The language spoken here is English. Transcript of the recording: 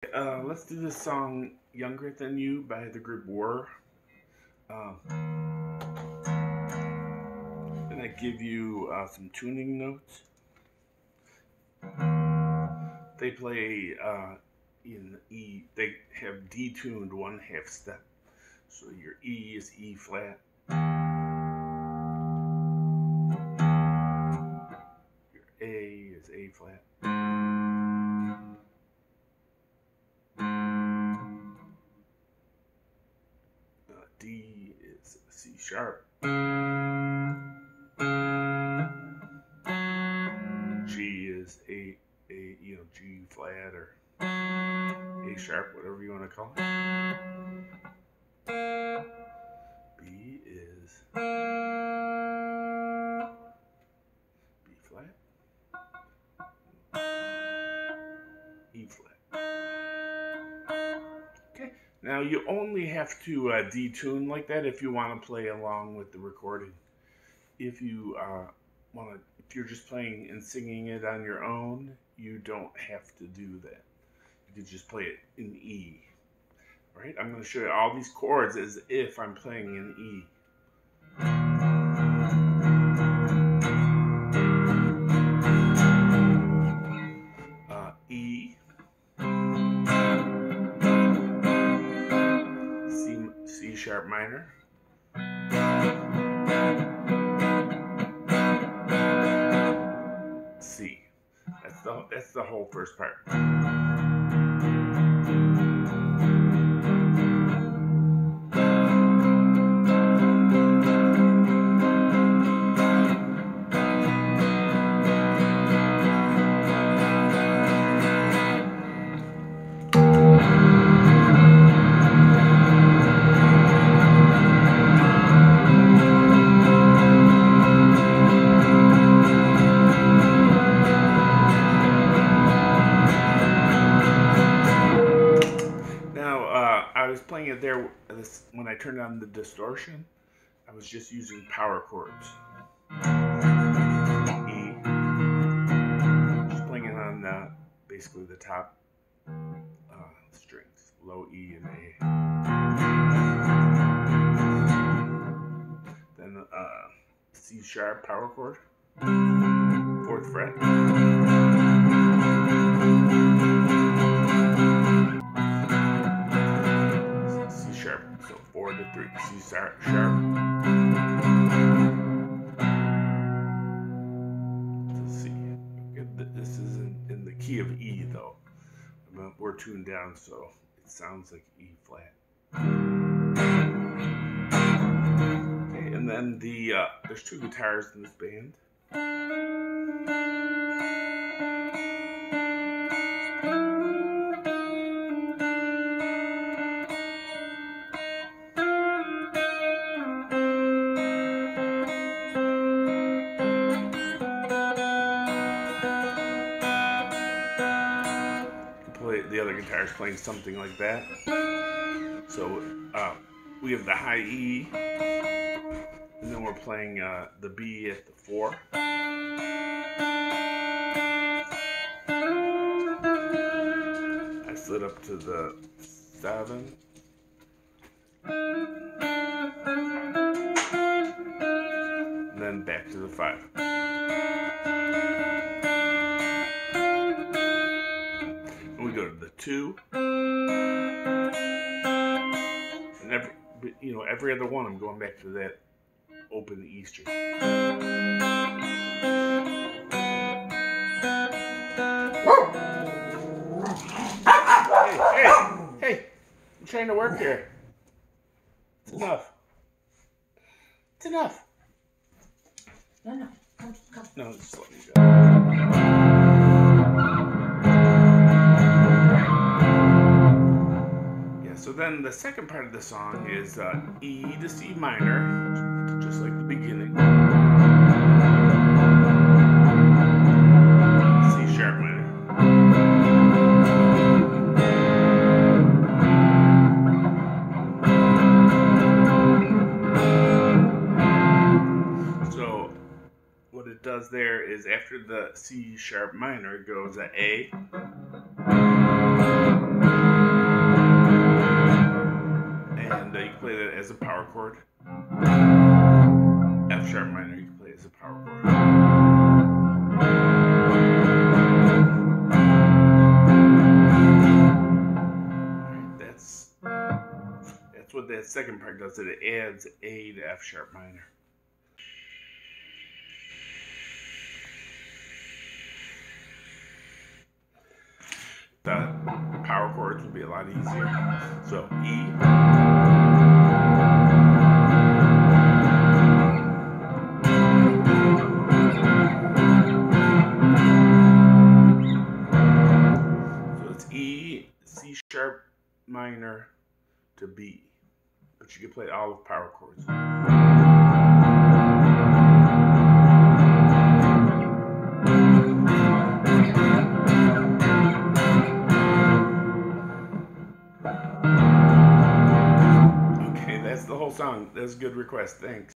Let's do this song "Younger Than You" by the group Whirr. And I give you some tuning notes. They play in E. They have detuned 1/2 step. So your E is E flat. Your A is A flat. D is C sharp. G is A, G flat or A sharp, whatever you want to call it. B is B flat, E flat. Okay, now you only have to detune like that if you want to play along with the recording. If you if you're just playing and singing it on your own, you don't have to do that. You can just play it in E. All right, I'm going to show you all these chords as if I'm playing in E. E, C sharp minor, C. That's the whole first part. I was playing it there when I turned on the distortion. I was just using power chords. E. Just playing it on basically the top strings, low E and A. Then C sharp power chord, 4th fret. So 4 to 3, C sharp. To C. This is in the key of E though. We're tuned down, so it sounds like E flat. Okay, and then there's 2 guitars in this band. The other guitar is playing something like that. So we have the high E, and then we're playing the B at the 4. I slid up to the 7. And then back to the 5. We go to the 2, and every other one I'm going back to that open E string. Hey! I'm trying to work here. It's enough. It's enough. No, come. No, just let me go. So then the second part of the song is E to C minor, just like the beginning. C sharp minor. So what it does there is after the C sharp minor, it goes a that second part does it. It adds A to F sharp minor. The power chords will be a lot easier. So E. So it's E, C sharp minor to B. But you can play all with power chords. Okay, that's the whole song. That's a good request. Thanks.